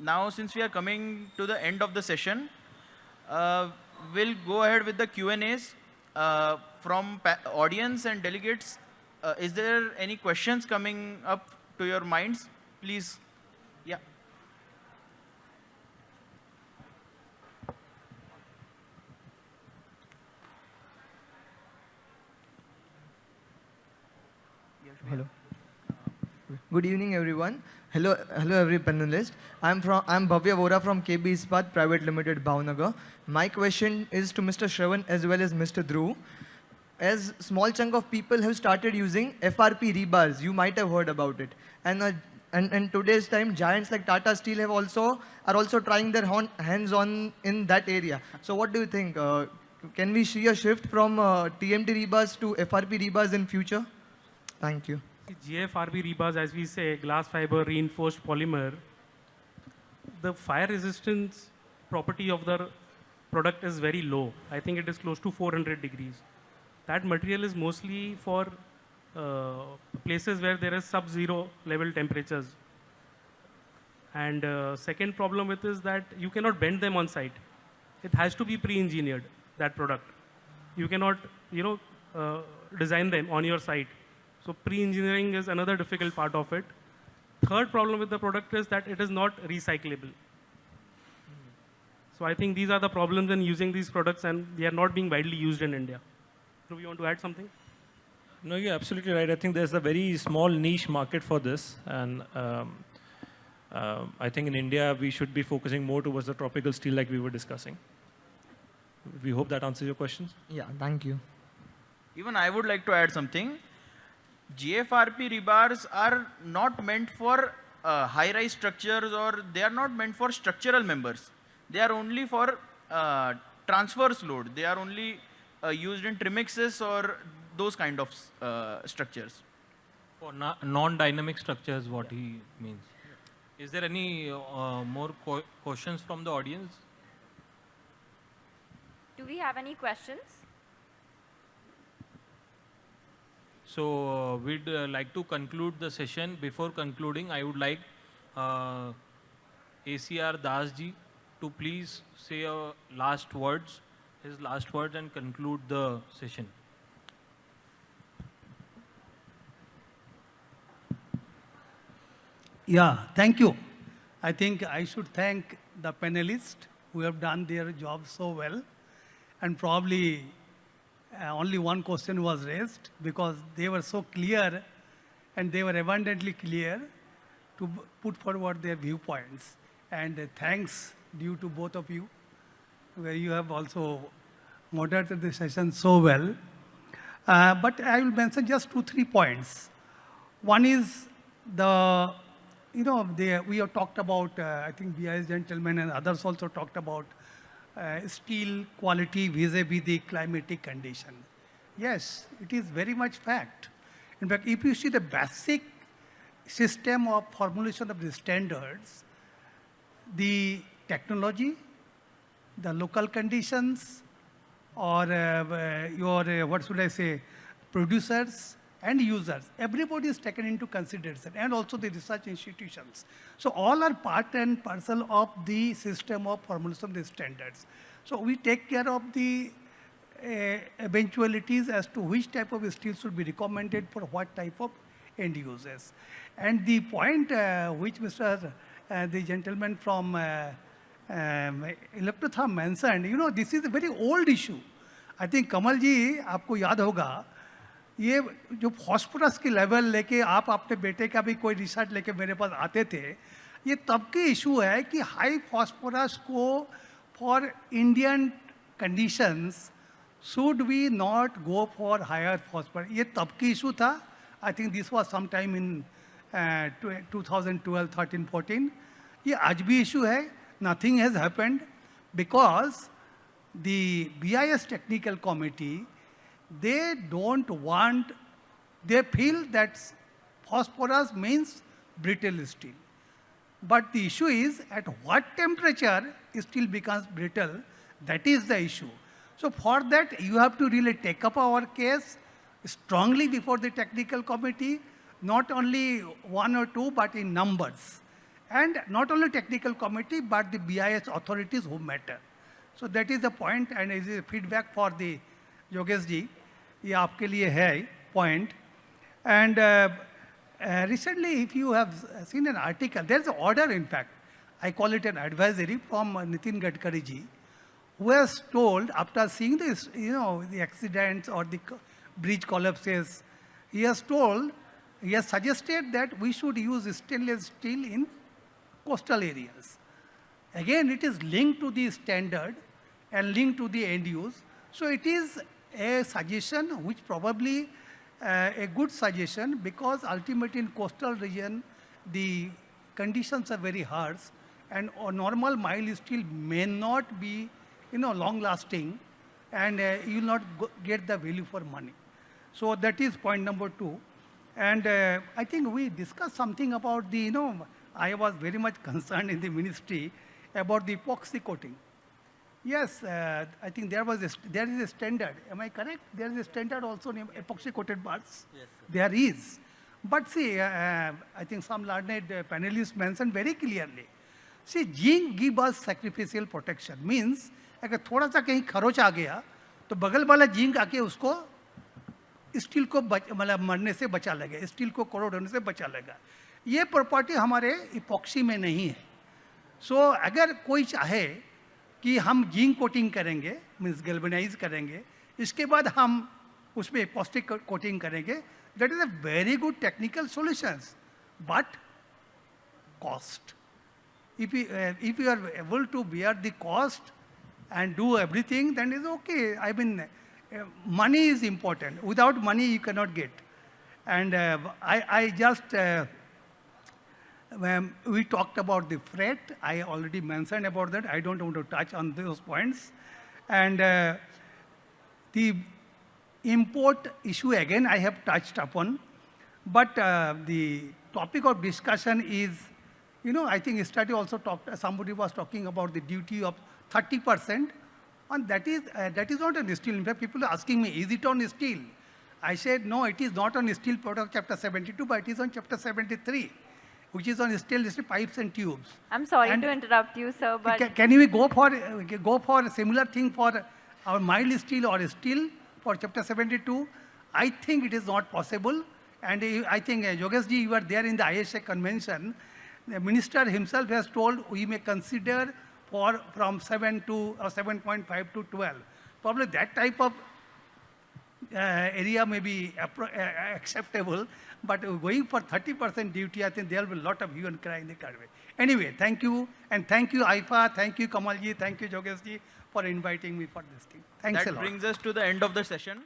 now since we are coming to the end of the session, we'll go ahead with the Q&As from audience and delegates. Is there any questions coming up to your minds? Please. Yeah. Hello. Good evening, everyone. Hello, every panelist. I'm Bhavya Vora from KB Ispat Private Limited, Bhavnagar. My question is to Mr. Shravan as well as Mr. Dhruv. As small chunk of people have started using FRP rebars, you might have heard about it. And today's time, giants like Tata Steel are also trying their hands on in that area. So what do you think? Can we see a shift from TMT rebars to FRP rebars in future? Thank you. GFRP rebars, as we say, glass fiber reinforced polymer, the fire resistance property of the product is very low. I think it is close to 400 degrees. That material is mostly for places where there is sub-zero level temperatures. And second problem with is that you cannot bend them on site. It has to be pre-engineered, that product. You cannot, design them on your site. So pre-engineering is another difficult part of it. Third problem with the product is that it is not recyclable. So I think these are the problems in using these products, and they are not being widely used in India. Do you want to add something? No, you're absolutely right. I think there's a very small niche market for this. And I think in India, we should be focusing more towards the tropical steel like we were discussing. We hope that answers your questions. Yeah, thank you. Even I would like to add something. GFRP rebars are not meant for high-rise structures, or they are not meant for structural members. They are only for transverse load. They are only used in trimixes or those kind of structures. For non-dynamic structures, what he means. Is there any more questions from the audience? Do we have any questions? So we'd like to conclude the session. Before concluding, I would like ACR Das ji to please say his last words and conclude the session. Yeah, thank you. I think I should thank the panelists who have done their job so well. And probably only one question was raised because they were so clear and they were abundantly clear to put forward their viewpoints. And thanks due to both of you, where you have also moderated the session so well. But I will mention just 2-3 points. One is we have talked about, I think BIS gentlemen and others also talked about steel quality vis-a-vis the climatic condition. Yes, it is very much fact. In fact, if you see the basic system of formulation of the standards, the technology, the local conditions, or producers and users, everybody is taken into consideration, and also the research institutions. So all are part and parcel of the system of formulation of the standards. So we take care of the eventualities as to which type of steel should be recommended for what type of end users. And the point which the gentleman from Electrotherm mentioned, this is a very old issue. I think Kamal ji, आपको याद होगा, ये जो phosphorus की level लेके आप अपने बेटे का भी कोई रिसर्च लेके मेरे पास आते थे, ये तब के इशू है कि हाई फॉस्फोरस को for Indian conditions should we not go for higher phosphorus, ये तब की इशू था. I think this was some time in 2012, 13, 14. ये आज भी इशू है. Nothing has happened because the BIS technical committee, they don't want, they feel that phosphorus means brittle steel. But the issue is at what temperature steel becomes brittle, that is the issue. So for that, you have to really take up our case strongly before the technical committee, not only one or two, but in numbers. and not only technical committee, but the BIS authorities who matter. So that is the point, and is a feedback for the Yogesh ji. ये आपके लिए है point. And recently, if you have seen an article, there is an order, in fact, I call it an advisory from Nitin Gadkari ji, who has told, after seeing this, the accidents or the bridge collapses, he has suggested that we should use stainless steel in coastal areas. Again, it is linked to the standard and linked to the end use. So it is a suggestion which probably a good suggestion, because ultimately in coastal region, the conditions are very harsh, and a normal mile steel may not be, long lasting, and you will not get the value for money. So that is point number 2. And I think we discussed something about the, I was very much concerned in the ministry about the epoxy coating. Yes, I think there is a standard. Am I correct? There is a standard also in epoxy coated parts. Yes, sir. There is. But see, I think some learned panelists mentioned very clearly. See, zinc gives us sacrificial protection. Means, अगर थोड़ा सा कहीं खरोच आ गया, तो बगल वाला zinc आके उसको स्टील को मतलब मरने से बचा लेगा, स्टील को करोड़ होने से बचा लेगा. ये प्रॉपर्टी हमारे इपॉक्सी में नहीं है. सो अगर कोई चाहे कि हम जिंक कोटिंग करेंगे, मीन्स गैल्वेनाइज करेंगे, इसके बाद हम उसमें इपॉक्सी कोटिंग करेंगे, that is a very good technical solutions, but cost. If you are able to bear the cost and do everything, then it's okay. I mean, money is important. Without money, you cannot get. And I just, we talked about the freight. I already mentioned about that. I don't want to touch on those points. And the import issue, again, I have touched upon. But the topic of discussion is, I think yesterday also somebody was talking about the duty of 30%, and that is not on steel. In fact, people are asking me, is it on steel? I said, no, it is not on steel product chapter 72, but it is on chapter 73, which is on stainless steel pipes and tubes. I'm sorry to interrupt you, sir, but can we go for a similar thing for our mild steel or steel for chapter 72? I think it is not possible. And I think, Yogesh ji, you were there in the ISA convention. The minister himself has told we may consider from 7 to 7.5 to 12. Probably that type of area may be acceptable, but going for 30% duty, I think there will be a lot of hue and cry in the country. Anyway, thank you, and thank you IFA, thank you Kamalji, thank you Yogesh ji for inviting me for this thing. Thanks a lot. That brings us to the end of the session.